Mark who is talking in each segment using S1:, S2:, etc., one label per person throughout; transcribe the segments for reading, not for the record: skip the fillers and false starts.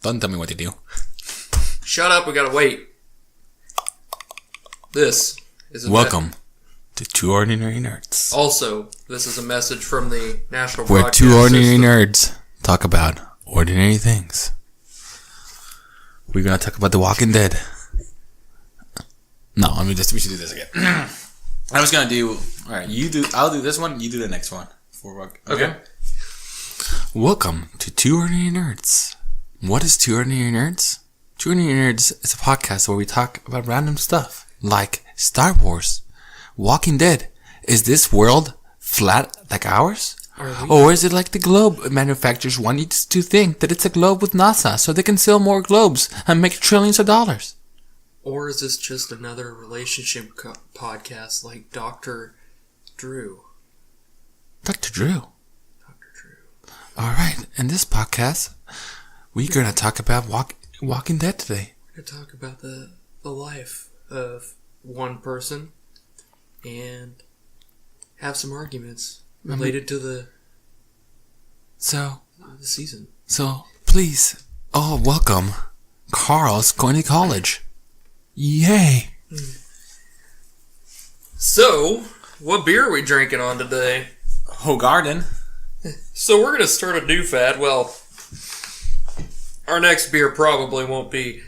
S1: Don't tell me what to do.
S2: Shut up, we gotta wait. This is a
S1: Welcome to Two Ordinary Nerds.
S2: Also, this is a message from the National
S1: Where
S2: Broadcast
S1: two ordinary
S2: System.
S1: nerds talk about ordinary things. We're gonna talk about The Walking Dead. No, we should do this again. I was gonna do. All right, I'll do this one. You do the next one.
S2: Okay.
S1: Welcome to Two Ordinary Nerds. What is Two Ordinary Nerds? Two Ordinary Nerds is a podcast where we talk about random stuff like Star Wars, Walking Dead. Is this world flat like ours? Or is it like the globe manufacturers want you to think that it's a globe with NASA so they can sell more globes and make trillions of dollars?
S2: Or is this just another relationship podcast like Dr. Drew?
S1: Dr. Drew.
S2: Dr. Drew.
S1: Alright, in this podcast, we're going to talk about Walking Dead today.
S2: We're going to talk about the life of one person and have some arguments related to the season.
S1: So, please, welcome. Carl's going to college. Yay.
S2: So, what beer are we drinking on today?
S1: Hoegaarden.
S2: So we're going to start a new fad. Well, our next beer probably won't be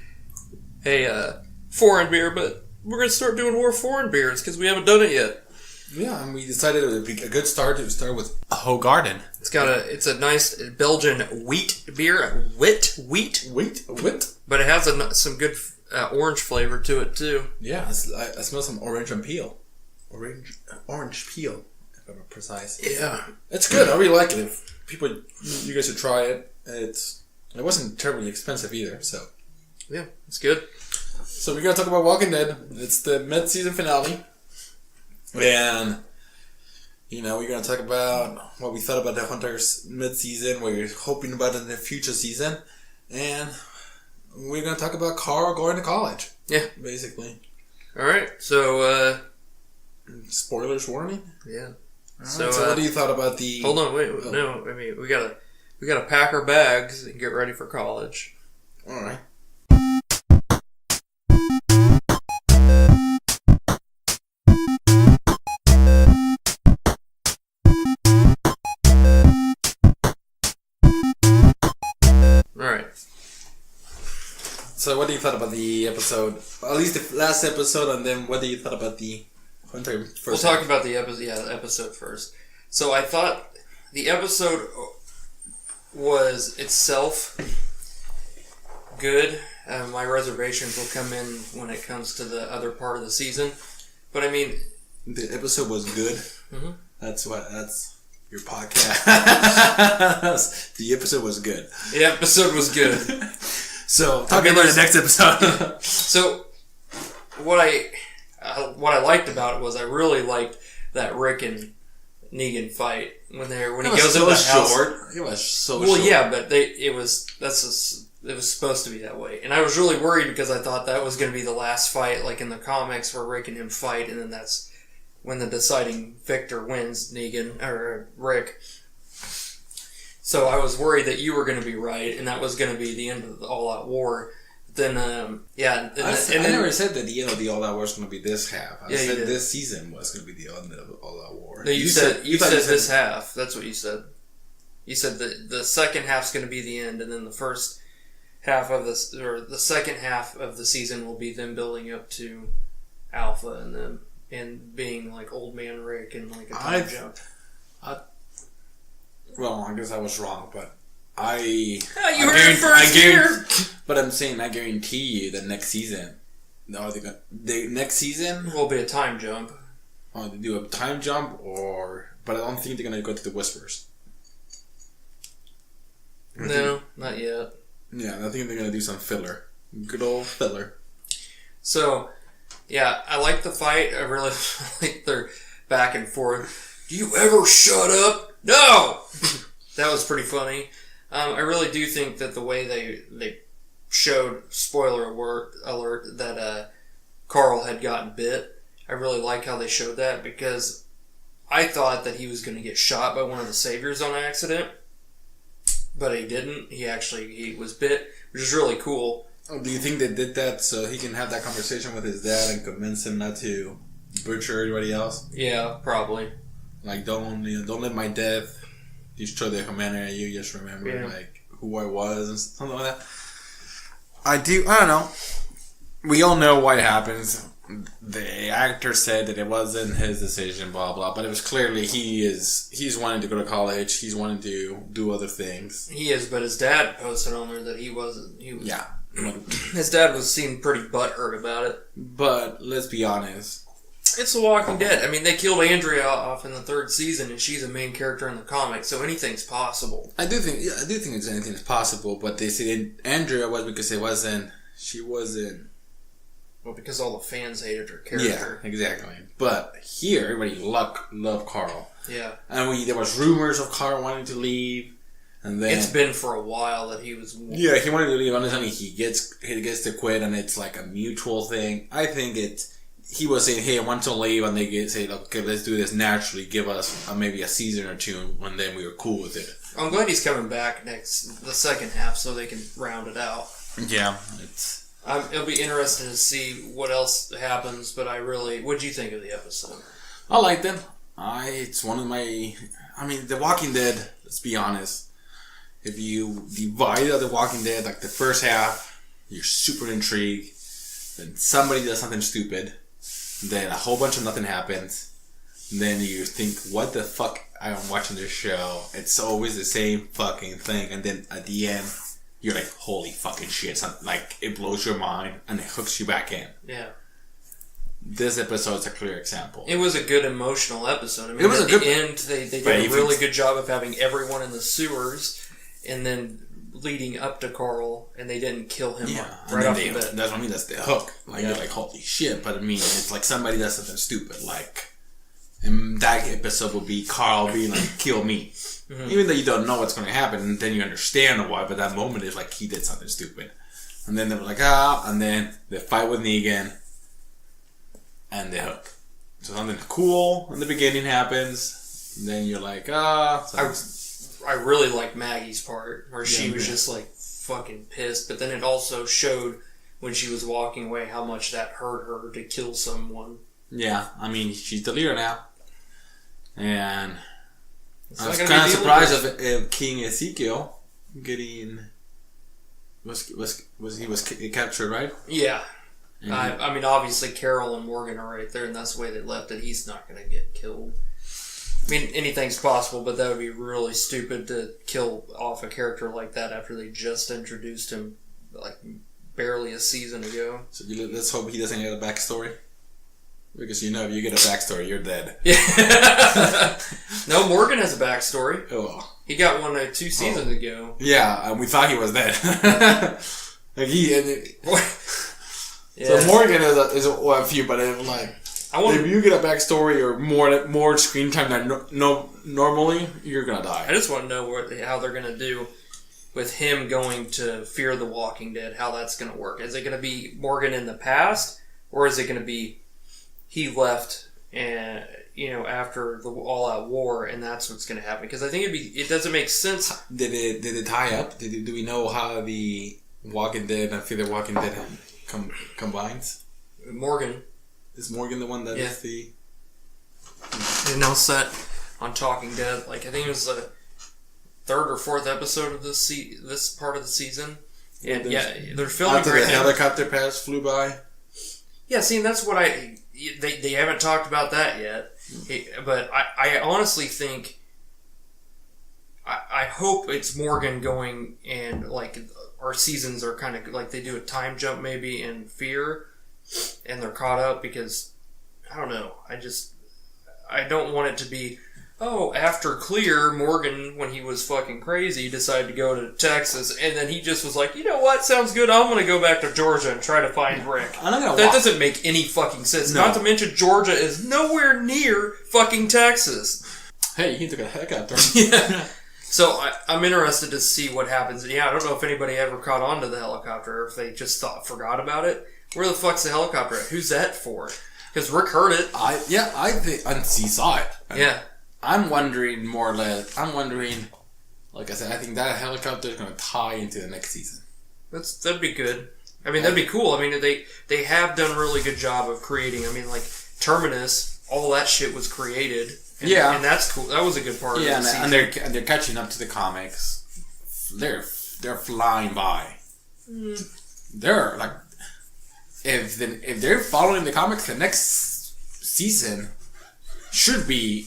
S2: a foreign beer, but we're going to start doing more foreign beers because we haven't done it yet.
S1: Yeah, and we decided it would be a good start to start with Hoegaarden.
S2: It's a nice Belgian wheat beer, wheat, but it has some good orange flavor to it too.
S1: Yeah, I smell some orange and peel. Orange peel, if I'm precise.
S2: Yeah,
S1: it's good. I really like it. If you guys should try it. It wasn't terribly expensive either, so
S2: yeah, it's good.
S1: So we're gonna talk about Walking Dead. It's the mid-season finale, and we're gonna talk about what we thought about the Hunters mid-season, what you're hoping about in the future season, and we're gonna talk about Carl going to college.
S2: Yeah,
S1: basically.
S2: All right, so
S1: spoilers warning.
S2: Yeah.
S1: So what do you thought about the?
S2: Hold on, wait. Oh. No, I mean we gotta pack our bags and get ready for college.
S1: All right. So what do you thought about the episode? At least the last episode, and then what do you thought about the Hunter first?
S2: We'll talk about the episode. Yeah, the episode first. So I thought the episode was itself good. My reservations will come in when it comes to the other part of the season. But I mean,
S1: the episode was good.
S2: Mm-hmm.
S1: That's your podcast. The episode was good.
S2: The episode was good.
S1: So, talk about the next episode.
S2: So, what I liked about it was I really liked that Rick and Negan fight when he goes into the house.
S1: It was so
S2: well,
S1: short.
S2: yeah, but it was supposed to be that way, and I was really worried because I thought that was going to be the last fight, like in the comics, where Rick and him fight, and then that's when the deciding victor wins, Negan or Rick. So I was worried that you were going to be right, and that was going to be the end of the all-out war. Then, yeah.
S1: I never said that the end of the all-out war was going to be this half. I said
S2: did.
S1: This season was going to be the end of the all-out war.
S2: No, you said this half. That's what you said. You said the second half's going to be the end, and then the first half of the second half of the season will be them building up to Alpha and them and being like Old Man Rick and like a time jump.
S1: Well, I guess I was wrong, but
S2: you heard it first here.
S1: But I'm saying I guarantee you that next season, the next season
S2: will be a time jump.
S1: Oh, they do a time jump, but I don't think they're gonna go to the Whispers.
S2: No, not yet.
S1: Yeah, I think they're gonna do some filler, good old filler.
S2: So, yeah, I like the fight. I really like their back and forth. Do you ever shut up? No! That was pretty funny. I really do think that the way they showed, spoiler alert, that Carl had gotten bit, I really like how they showed that, because I thought that he was going to get shot by one of the saviors on accident. but he didn't. He was bit, which is really cool.
S1: Oh, do you think they did that so he can have that conversation with his dad and convince him not to butcher everybody else?
S2: Yeah, probably.
S1: Like, don't let my death destroy the humanity. You just remember like who I was and something like that. I don't know. We all know what happens. The actor said that it wasn't his decision, blah blah. But it was clearly he's wanting to go to college. He's wanting to do other things.
S2: He is, but his dad posted on there that he wasn't.
S1: Yeah.
S2: His dad seemed pretty butthurt about it.
S1: But let's be honest.
S2: It's The Walking Dead. I mean, they killed Andrea off in the 3rd season, and she's a main character in the comic, so anything's possible.
S1: I do think anything's possible. But they said Andrea was because she wasn't.
S2: Well, because all the fans hated her character.
S1: Yeah, exactly. But here, everybody loved Carl.
S2: Yeah.
S1: And there was rumors of Carl wanting to leave. And then...
S2: It's been for a while that he was...
S1: Yeah, he wanted to leave. And then he gets to quit, and it's like a mutual thing. I think he was saying, hey, I want to leave, and they say, okay, let's do this naturally. Give us maybe a season or two, and then we were cool with it.
S2: I'm glad he's coming back the second half so they can round it out.
S1: Yeah,
S2: it'll be interesting to see what else happens, but what'd you think of the episode?
S1: I liked it. It's one of my... I mean, The Walking Dead, let's be honest. If you divide The Walking Dead, like the first half, you're super intrigued. Then somebody does something stupid. Then a whole bunch of nothing happens. Then you think, what the fuck I'm watching this show? It's always the same fucking thing. And then at the end... You're like, holy fucking shit. Like, it blows your mind and it hooks you back in.
S2: Yeah.
S1: This episode's a clear example.
S2: It was a good emotional episode. I mean,
S1: it was
S2: at the end, they did a really good job of having everyone in the sewers and then leading up to Carl, and they didn't kill him right off the bat.
S1: That's what I mean, that's the hook. Like, you're like, holy shit. But I mean, it's like somebody does something stupid. Like, and that episode will be Carl being like, kill me. Mm-hmm. Even though you don't know what's going to happen, and then you understand why, but that moment is like, he did something stupid. And then they were like, and then they fight with Negan, and they hook. So something cool in the beginning happens, and then you're like,
S2: I really liked Maggie's part, where she was just like fucking pissed, but then it also showed when she was walking away how much that hurt her to kill someone.
S1: Yeah, I mean, she's the leader now. And... I was kind of surprised of King Ezekiel getting was captured, right?
S2: Yeah. Mm-hmm. I mean, obviously Carol and Morgan are right there, and that's the way they left it. He's not going to get killed. I mean, anything's possible, but that would be really stupid to kill off a character like that after they just introduced him, like, barely a season ago.
S1: So let's hope he doesn't get a backstory. Because if you get a backstory, you're dead.
S2: Yeah. No, Morgan has a backstory.
S1: Oh.
S2: He got one 2 seasons ago.
S1: Yeah, and we thought he was dead. Like
S2: Yeah.
S1: So Morgan is a few, but like, if you get a backstory or more screen time than normally, you're gonna die.
S2: I just want to know how they're gonna do with him going to Fear the Walking Dead. How that's gonna work? Is it gonna be Morgan in the past, or is it gonna be he left and after the all-out war, and that's what's going to happen? Because I think it doesn't make sense.
S1: Did it tie up? Do we know how the Walking Dead and Fear the Walking Dead combines?
S2: Morgan
S1: is Morgan the one that is the?
S2: They're now set on Talking Dead. Like, I think it was the 3rd or 4th episode of this part of the season. And they're filming
S1: after the helicopter pass flew by.
S2: Yeah, see, and that's what they haven't talked about that yet. But I honestly think, I hope it's Morgan going, and like our seasons are kind of like they do a time jump maybe in Fear, and they're caught up, because I don't know. I don't want it to be, after Clear, Morgan, when he was fucking crazy, decided to go to Texas, and then he just was like, you know what, sounds good, I'm going to go back to Georgia and try to find Rick. That doesn't make any fucking sense. No. Not to mention, Georgia is nowhere near fucking Texas.
S1: Hey, he took a helicopter.
S2: Yeah. So I'm interested to see what happens. Yeah, I don't know if anybody ever caught on to the helicopter, or if they just forgot about it. Where the fuck's the helicopter at? Who's that for? Because Rick heard it.
S1: I think, and he saw it.
S2: Yeah.
S1: I'm wondering more or less. like I said, I think that helicopter is going to tie into the next season.
S2: That'd be good. I mean, that'd be cool. I mean, they have done a really good job of creating. I mean, like Terminus, all that shit was created. And, and that's cool. That was a good part.
S1: Yeah,
S2: of the season.
S1: and they're catching up to the comics. They're flying by. They're like, if they're following the comics, the next season should be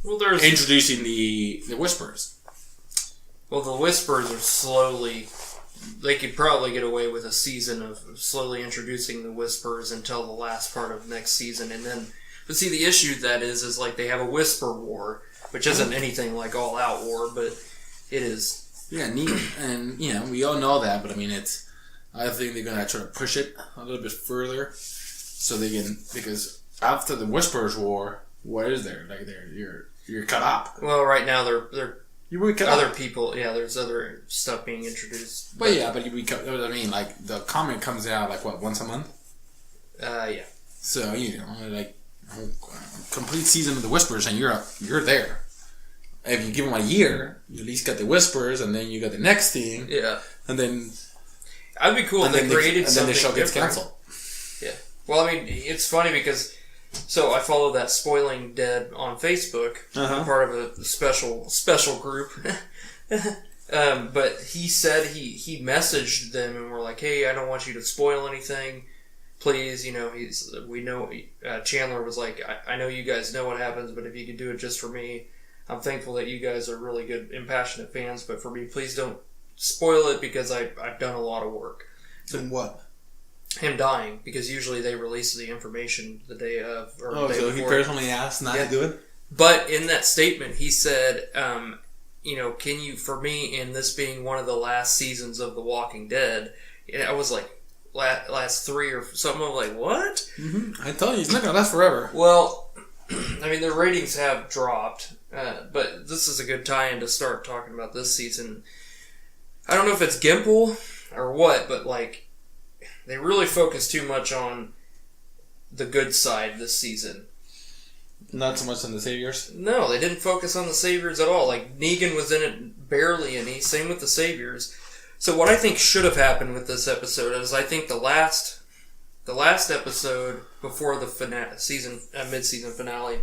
S1: introducing the Whispers.
S2: Well, the Whispers are slowly. They could probably get away with a season of slowly introducing the Whispers until the last part of next season, and then. But see, the issue that is like they have a Whisper War, which isn't anything like All Out War, but it is.
S1: Yeah, neat, and we all know that, but I mean, I think they're gonna try to push it a little bit further, so they can, because after the Whispers War, what is there? Like you're cut up.
S2: Well, right now they're
S1: you would cut
S2: other
S1: up.
S2: people. Yeah, there's other stuff being introduced.
S1: But you would cut. I mean, like the comic comes out like what, once a month?
S2: Yeah.
S1: So like complete season of the Whispers, and you're there. If you give them a year, you at least got the Whispers, and then you got the next thing.
S2: Yeah.
S1: And then
S2: I'd be cool if they created something.
S1: And then the show gets
S2: different.
S1: canceled.
S2: Yeah. Well, I mean, it's funny because I follow that Spoiling Dead on Facebook. I'm part of a special group. But he said he messaged them and were like, "Hey, I don't want you to spoil anything. Please, we know." Chandler was like, I know you guys know what happens, but if you could do it just for me, I'm thankful that you guys are really good and passionate fans. But for me, please don't spoil it because I've done a lot of work."
S1: So what?
S2: Him dying, because usually they release the information the day of. Or the day
S1: so
S2: before.
S1: he personally asked not to do it?
S2: But in that statement, he said, can you, for me, in this being one of the last seasons of The Walking Dead, I was like, last 3 or something, I'm like, what?
S1: Mm-hmm. I tell you, it's not going to last forever.
S2: Well, I mean, the ratings have dropped, but this is a good tie-in to start talking about this season. I don't know if it's Gimple or what, but like, they really focus too much on the good side this season.
S1: Not so much on the Saviors?
S2: No, they didn't focus on the Saviors at all. Like, Negan was in it barely any, same with the Saviors. So what I think should have happened with this episode is I think the last episode before the mid-season finale,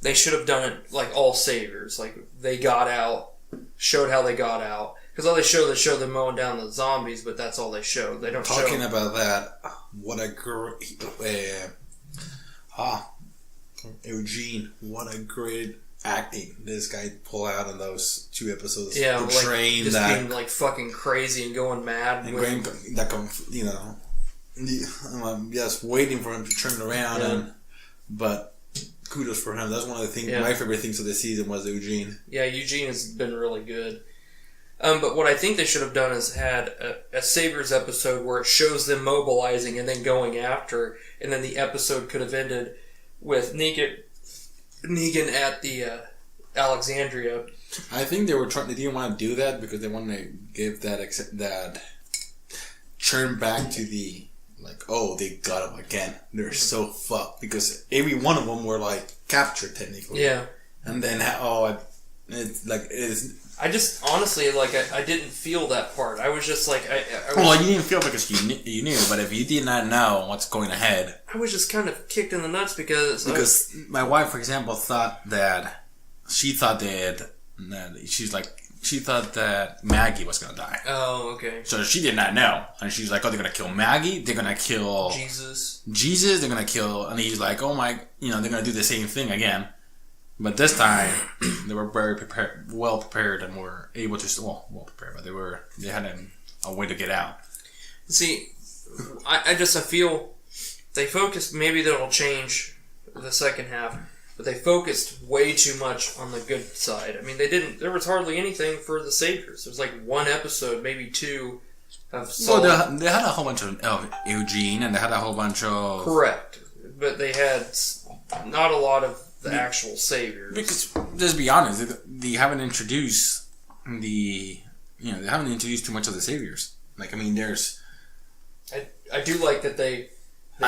S2: they should have done it like all Saviors. Like, they got out, showed how they got out. Because all they show them mowing down the zombies, but that's all they show. They don't
S1: Talking about that, what a great... Eugene, what a great acting this guy pulled out in those 2 episodes.
S2: Yeah,
S1: portraying
S2: like, just
S1: that,
S2: being like fucking crazy and going mad.
S1: And I'm just waiting for him to turn around. But kudos for him. That's one of the things. Yeah. My favorite things of the season was Eugene.
S2: Yeah, Eugene has been really good. But what I think they should have done is had a Saviors episode where it shows them mobilizing and then going after, and then the episode could have ended with Negan at the Alexandria.
S1: I think they didn't want to do that because they wanted to give that turn back to the, like, oh, they got him again. They're so fucked because every one of them were like captured technically.
S2: Yeah.
S1: And then it's like
S2: I just honestly I didn't feel that part. I was just like
S1: well, you didn't feel because you knew, but if you did not know what's going ahead,
S2: I was just kind of kicked in the nuts because
S1: my wife, for example, thought that Maggie was gonna die.
S2: Oh, okay.
S1: So she did not know, and she's like, "Oh, they're gonna kill Maggie. They're gonna kill
S2: Jesus.
S1: They're gonna kill," and he's like, "Oh my, they're gonna do the same thing again." But this time, they were very well prepared, and were able to well prepared. But they had a way to get out.
S2: See, I feel they focused. Maybe that'll change the second half, but they focused way too much on the good side. I mean, they didn't. There was hardly anything for the Saviors. There was like 1 episode, maybe 2 of.
S1: Well, they had a whole bunch of Eugene, and they had a whole bunch of.
S2: Correct, but they had not a lot of the actual Saviors.
S1: Because let's be honest, they haven't introduced they haven't introduced too much of the Saviors. Like, I mean, there's.
S2: I do like that they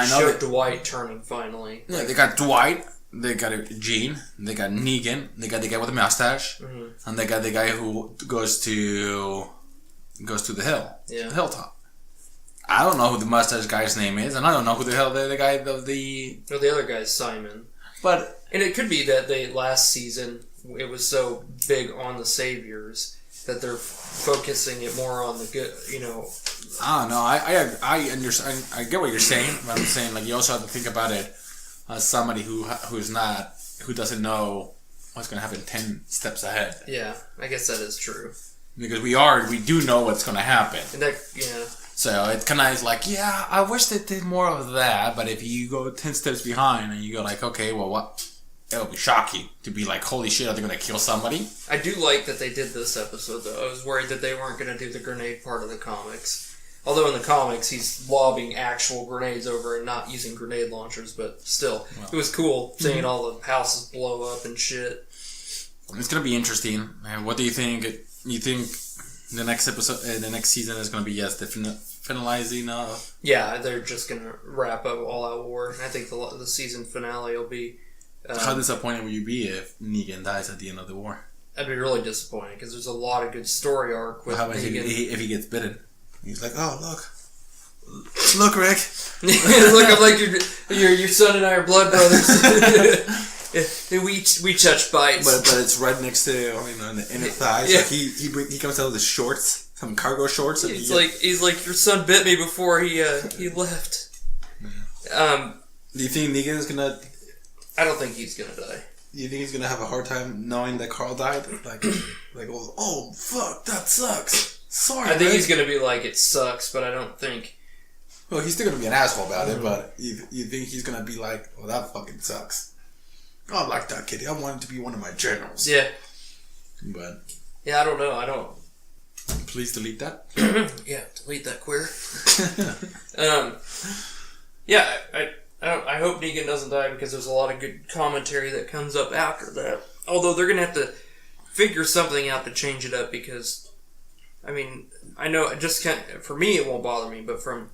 S2: showed Dwight turning finally.
S1: Yeah, they got Dwight, they got Gene, they got Negan, they got the guy with the mustache, and they got the guy who goes to the hill, the hilltop. I don't know who the mustache guy's name is, and I don't know who the hell the guy of the.
S2: No, the other guy's Simon. And it could be that last season it was so big on the saviors that they're focusing it more on the good.
S1: I don't know. I understand. I get what you're saying, but I'm saying like you also have to think about it as somebody who doesn't know what's going to happen 10 steps ahead.
S2: Yeah, I guess that is true.
S1: Because we do know what's going to happen.
S2: And
S1: So it kind of is like, yeah, I wish they did more of that. But if you go 10 steps behind and you go like, okay, well, what? It'll be shocking to be like, holy shit, are they going to kill somebody?
S2: I do like that they did this episode, though. I was worried that they weren't going to do the grenade part of the comics. Although in the comics, he's lobbing actual grenades over and not using grenade launchers. But still, it was cool seeing all the houses blow up and shit.
S1: It's going to be interesting. What do you think? You think the next episode, the next season is going to be, the finalizing of...
S2: Yeah, they're just going to wrap up All Out War. I think the season finale will be...
S1: How disappointed would you be if Negan dies at the end of the war?
S2: I'd be really disappointed because there's a lot of good story arc with
S1: Negan. If he gets bitten? He's like, oh, look, Rick.
S2: Look, I'm like your son and I are blood brothers. we touch bites.
S1: But it's right next to in the thighs. Yeah. Like he comes out with his shorts, some cargo shorts. And
S2: he's like your son bit me before he left.
S1: Do you think Negan is gonna?
S2: I don't think he's gonna die.
S1: You think he's gonna have a hard time knowing that Carl died? Like oh fuck, that sucks. Sorry.
S2: I think he's gonna be like, it sucks, but I don't think.
S1: Well, he's still gonna be an asshole about it, but you think he's gonna be like, well, that fucking sucks. Oh, I like that kid. I want him to be one of my generals.
S2: Yeah.
S1: But.
S2: Yeah, I don't know. I don't.
S1: Please delete that.
S2: Yeah, delete that queer. Yeah, I hope Negan doesn't die because there's a lot of good commentary that comes up after that. Although they're going to have to figure something out to change it up because, I mean, I know for me it won't bother me, but from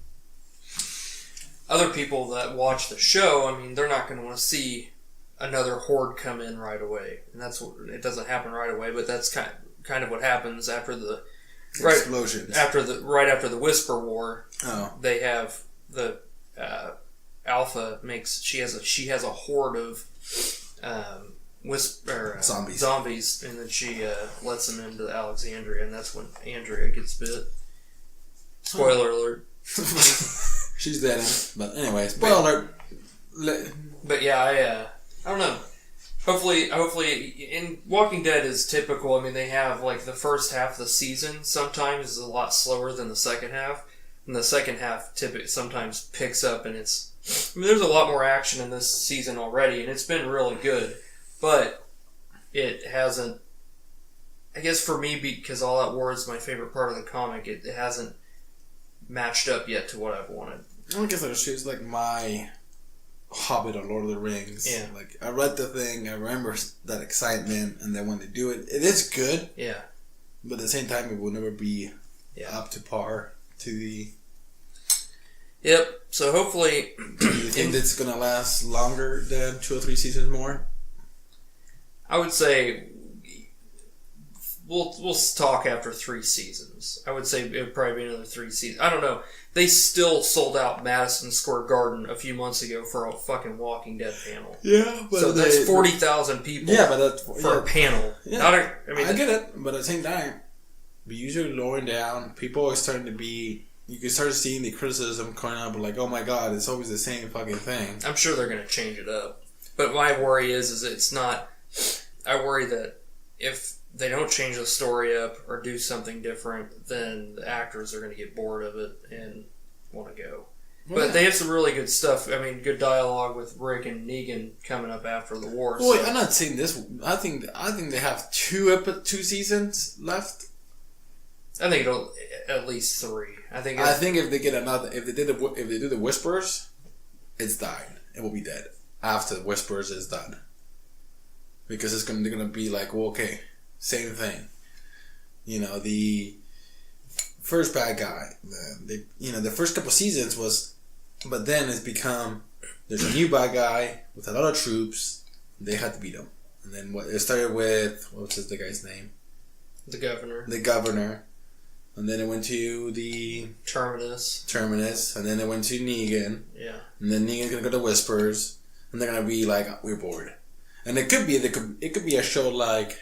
S2: other people that watch the show, I mean, they're not going to want to see another horde come in right away. And it doesn't happen right away, but that's kind of what happens after the
S1: explosions.
S2: Right after the Whisper War.
S1: Oh.
S2: They have the Alpha she has a horde of zombies, and then she lets them into Alexandria, and that's when Andrea gets bit. Spoiler alert.
S1: She's dead. But anyway, spoiler alert.
S2: But yeah, I don't know. Hopefully, in Walking Dead is typical. I mean, they have like the first half of the season sometimes is a lot slower than the second half, and the second half sometimes picks up, and there's a lot more action in this season already, and it's been really good, but it hasn't. I guess for me, because All Out War is my favorite part of the comic, it hasn't matched up yet to what I've wanted.
S1: I guess it's like my Hobbit or Lord of the Rings.
S2: Yeah.
S1: Like, I read the thing, I remember that excitement, and then when they do it, it is good.
S2: Yeah.
S1: But at the same time, it will never be up to par to the...
S2: Yep. So hopefully...
S1: Do you think it's going to last longer than 2 or 3 seasons more?
S2: I would say... We'll talk after 3 seasons. I would say it would probably be another 3 seasons. I don't know. They still sold out Madison Square Garden a few months ago for a fucking Walking Dead panel.
S1: Yeah, but
S2: so that's 40,000 people.
S1: Yeah, but that's
S2: for a panel.
S1: Yeah, I get it, but at the same time, we usually lowering down. People are starting to be. You can start seeing the criticism coming up, like, "Oh my god, it's always the same fucking thing."
S2: I'm sure they're going to change it up, but my worry is it's not. I worry that if they don't change the story up or do something different, then the actors are going to get bored of it and want to go. But they have some really good stuff. I mean, good dialogue with Rick and Negan coming up after the war.
S1: Well, so. I'm not saying this. I think they have 2 seasons left.
S2: I think it'll at least 3. I think
S1: if they get another, if they do the Whispers, it's dying. It will be dead after the Whispers is done. Because they're gonna be like, well, okay, same thing. You know, the first bad guy. The first couple seasons was, but then it's become there's a new bad guy with a lot of troops, They had to beat them. And then it started with, what was the guy's name?
S2: The governor.
S1: The governor. And then it went to the...
S2: Terminus.
S1: And then it went to Negan.
S2: Yeah.
S1: And then Negan's going to go to Whispers. And they're going to be like, we're bored. And it could be a show like,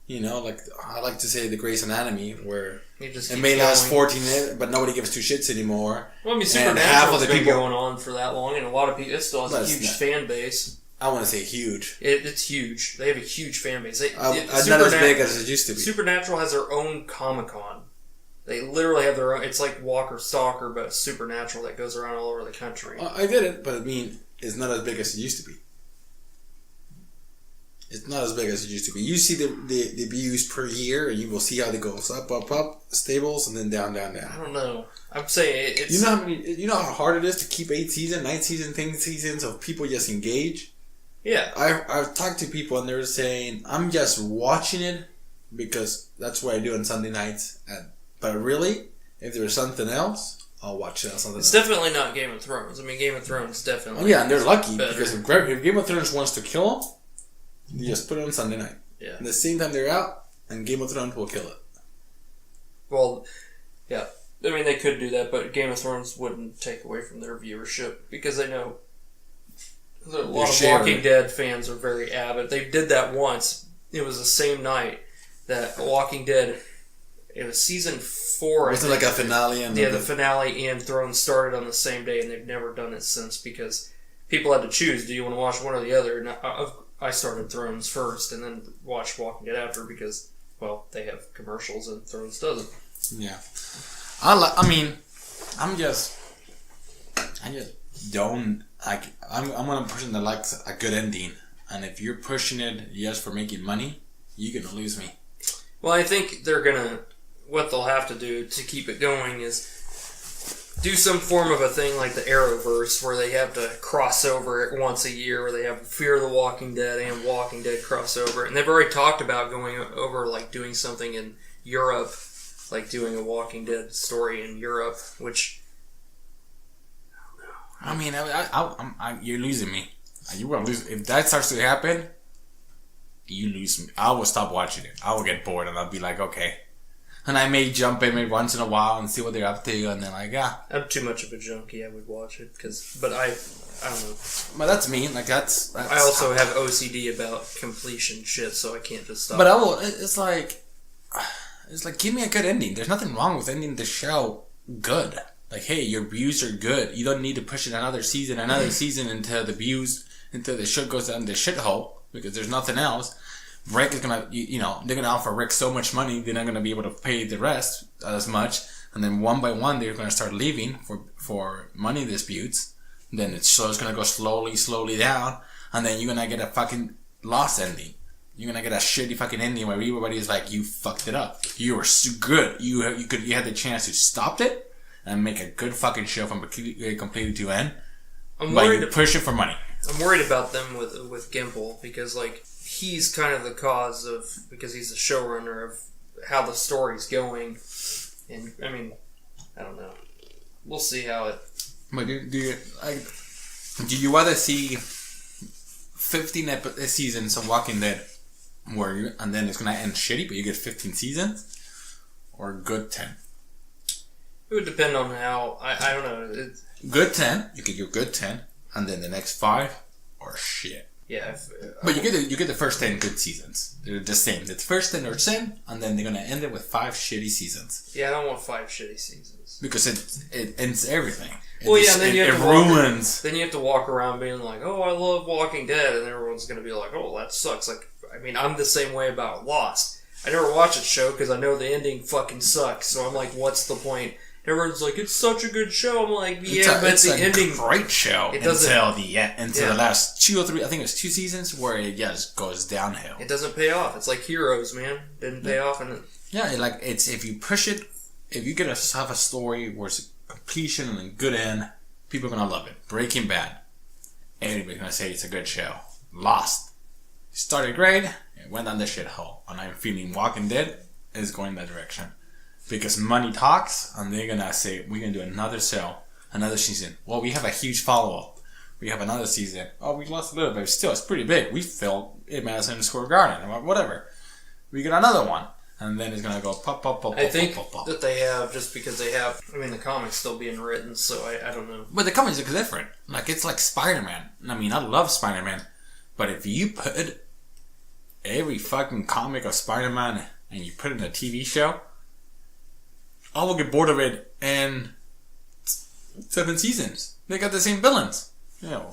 S1: you know, like I like to say the Grey's Anatomy, where it may last 14 minutes, but nobody gives two shits anymore.
S2: Well, I mean, Supernatural's been going on for that long, and a lot of people, it still has a huge fan base.
S1: I want to say huge.
S2: It's huge. They have a huge fan base.
S1: Not as big as it used to be.
S2: Supernatural has their own Comic-Con. They literally have their own. It's like Walker Stalker, but Supernatural that goes around all over the country.
S1: I get it, but I mean, it's not as big as it used to be. It's not as big as it used to be. You see the views per year, and you will see how it goes up, stables, and then down.
S2: I don't know. I'm saying it's.
S1: You know how hard it is to keep 8 seasons, 9 seasons, 10 seasons of people just engage.
S2: Yeah.
S1: I've talked to people, and they're saying I'm just watching it because that's what I do on Sunday nights. But really, if there's something else, I'll watch it on something else.
S2: It's definitely not Game of Thrones. I mean, Game of Thrones definitely.
S1: Oh yeah, and they're lucky
S2: better.
S1: because if Game of Thrones wants to kill them, you just put it on Sunday night.
S2: Yeah.
S1: And the same time they're out, and Game of Thrones will kill it.
S2: Well, yeah. I mean, they could do that, but Game of Thrones wouldn't take away from their viewership because they know a lot of Walking Dead fans are very avid. They did that once. It was the same night that Walking Dead. It was season 4.
S1: Was it like a finale?
S2: The finale and Thrones started on the same day, and they've never done it since because people had to choose. Do you want to watch one or the other? And I started Thrones first, and then watched Walking Dead after because, well, they have commercials and Thrones doesn't.
S1: Yeah, I just don't like. I'm one person that likes a good ending, and if you're pushing it just for making money, you're gonna lose me.
S2: Well, I think what they'll have to do to keep it going is do some form of a thing like the Arrowverse where they have to cross over it once a year, where they have Fear of the Walking Dead and Walking Dead crossover. And they've already talked about going over, like, doing something in Europe, like doing a Walking Dead story in Europe, which...
S1: I mean, you're losing me. You will lose. If that starts to happen, you lose me. I will stop watching it. I will get bored and I'll be like, okay. And I may jump in maybe once in a while and see what they're up to, and then like,
S2: I'm too much of a junkie. I would watch it but I don't know.
S1: But that's me. Like that's
S2: I also have OCD about completion shit, so I can't just stop.
S1: But I will. It's like give me a good ending. There's nothing wrong with ending the show good. Like, hey, your views are good. You don't need to push it another season until the show goes down the shithole because there's nothing else. Rick is gonna, they're gonna offer Rick so much money, they're not gonna be able to pay the rest as much, and then one by one they're gonna start leaving for money disputes. Then it's gonna go slowly down, and then you're gonna get a fucking lost ending. You're gonna get a shitty fucking ending where everybody is like, you fucked it up. You were so good. You had the chance to stop it and make a good fucking show from completely to end. But you push it for money.
S2: I'm worried about them with Gimple because like. He's kind of the cause because he's the showrunner of how the story's going, and I mean, I don't know. We'll see how it.
S1: But do you rather see 15 seasons of Walking Dead, and then it's gonna end shitty, but you get 15 seasons, or good 10?
S2: It would depend on how I don't know.
S1: Good 10, you could get good 10, and then the next 5 are shit.
S2: Yeah,
S1: but you get the first 10 good seasons. They're the same. The first 10 are 10, and then they're gonna end it with 5 shitty seasons.
S2: Yeah, I don't want 5 shitty seasons
S1: because it ends everything.
S2: Well, yeah, and then it ruins. Then you have to walk around being like, "Oh, I love Walking Dead," and everyone's gonna be like, "Oh, that sucks." Like, I mean, I'm the same way about Lost. I never watch a show because I know the ending fucking sucks. So I'm like, "What's the point?" Everyone's like, "It's such a good show." I'm like, "Yeah, but the ending,
S1: great show until the last 2 or 3. I think it was 2 seasons where it just goes downhill.
S2: It doesn't pay off. It's like Heroes, man. Didn't pay off, and
S1: it's if you push it, if you have a story where it's a completion and a good end, people are gonna love it. Breaking Bad, everybody's gonna say it's a good show. Lost, it started great, it went down the shithole, and I'm feeling Walking Dead is going that direction. Because money talks, and they're gonna say, we're gonna do another show, another season. Well, we have a huge follow-up. We have another season. Oh, we lost a little bit. Still, it's pretty big. We filled in Madison Square Garden. Whatever. We get another one. And then it's going to go pop, pop, pop,
S2: I think
S1: pop, pop, pop.
S2: that they have, just because they have, I mean, the comic's still being written, so I don't know.
S1: But the comics are different. Like, it's like Spider-Man. I mean, I love Spider-Man. But if you put every fucking comic of Spider-Man and you put it in a TV show, I will get bored of it in 7 seasons. They got the same villains. You know,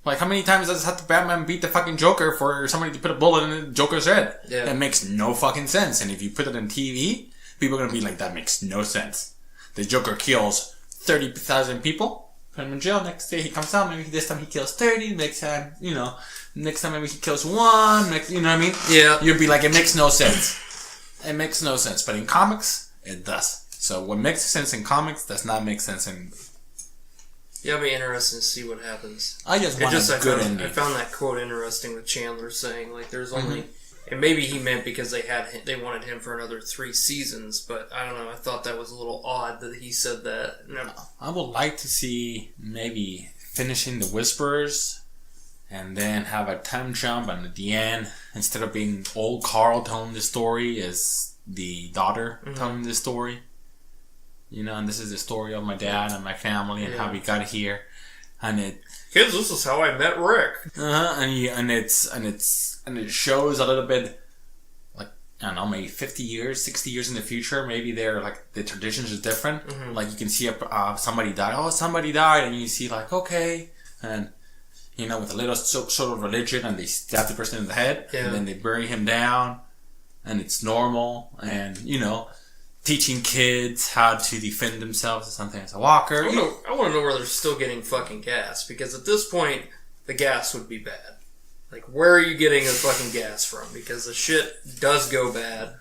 S1: like how many times does have to Batman beat the fucking Joker for somebody to put a bullet in the Joker's head?
S2: Yeah.
S1: That makes no fucking sense. And if you put it on TV, people are gonna be like, that makes no sense. The Joker kills 30,000 people, put him in jail. Next day he comes out. Maybe this time he kills 30. Next time, next time maybe he kills 1. Next, you know what I mean?
S2: Yeah.
S1: You'd be like, it makes no sense. It makes no sense. But in comics, it does. So what makes sense in comics does not make sense in...
S2: Yeah, it'll be interesting to see what happens.
S1: I just want a good ending.
S2: I found that quote interesting with Chandler saying, like, there's only... And maybe he meant because they wanted him for another 3 seasons, but I don't know. I thought that was a little odd that he said that. No.
S1: I would like to see maybe finishing the Whisperers and then have a time jump, and at the end, instead of being old Carl telling the story, is the daughter telling the story. And this is the story of my dad and my family and how we got here, and
S2: kids, this is how I met Rick.
S1: And it shows a little bit, like, I don't know, maybe 50 years, 60 years in the future. Maybe they're like the traditions are different. Like you can see somebody died. Oh, somebody died, and you see like, okay, and with a little sort of religion, and they stab the person in the head, and then they bury him down, and it's normal, and teaching kids how to defend themselves as something as a walker.
S2: I want to know where they're still getting fucking gas, because at this point, the gas would be bad. Like, where are you getting the fucking gas from? Because the shit does go bad,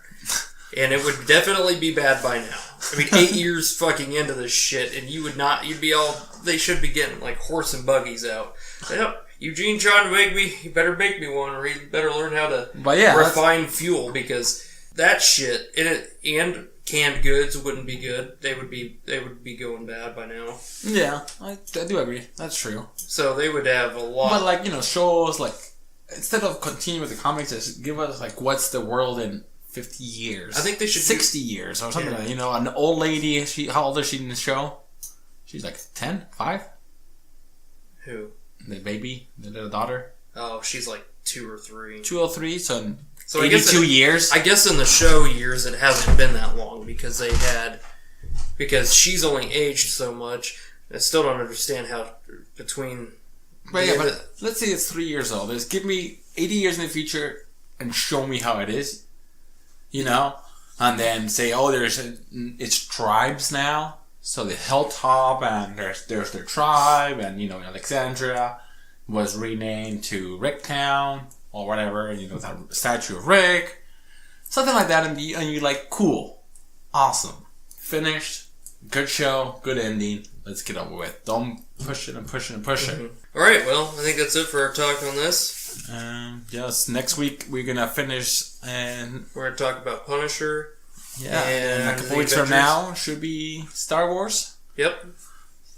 S2: and it would definitely be bad by now. I mean, 8 years fucking into this shit, and you'd be all, they should be getting, like, horse and buggies out. Eugene trying to make me, you better make me one, or you better learn how to refine fuel, because that shit, and canned goods wouldn't be good. They would be going bad by now.
S1: Yeah, I do agree. That's true.
S2: So they would have a lot.
S1: But shows like, instead of continuing with the comics, just give us like, what's the world in 50 years?
S2: I think they should
S1: 60 years or something like that. An old lady. How old is she in the show? She's like 10, 5.
S2: Who?
S1: The baby, the little daughter.
S2: Oh, she's like 2 or 3.
S1: 2 or 3. So
S2: 82
S1: I guess years.
S2: I guess in the show years it hasn't been that long because she's only aged so much. I still don't understand how between.
S1: But let's say it's 3 years old. Just give me 80 years in the future and show me how it is. And then say, oh, it's tribes now. So the hilltop, and there's their tribe, and Alexandria was renamed to Ricktown. Or whatever, that statue of Rick, something like that, and you're like, cool, awesome, finished, good show, good ending, let's get over with. Don't push it and push it and push it.
S2: Alright, well, I think that's it for our talk on this.
S1: Yes, next week we're gonna finish, and
S2: we're gonna talk about Punisher.
S1: Yeah, and a couple weeks from now should be Star Wars.
S2: Yep.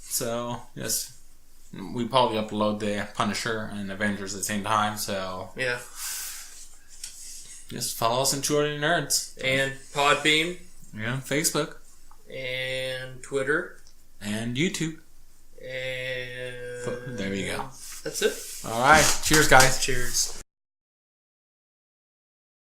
S1: So, yes. We probably upload the Punisher and Avengers at the same time, so...
S2: Yeah.
S1: Just follow us on Two Ordinary Nerds.
S2: And Podbean.
S1: Yeah, Facebook.
S2: And Twitter.
S1: And YouTube.
S2: And...
S1: There we go.
S2: That's it.
S1: Alright. Cheers, guys.
S2: Cheers.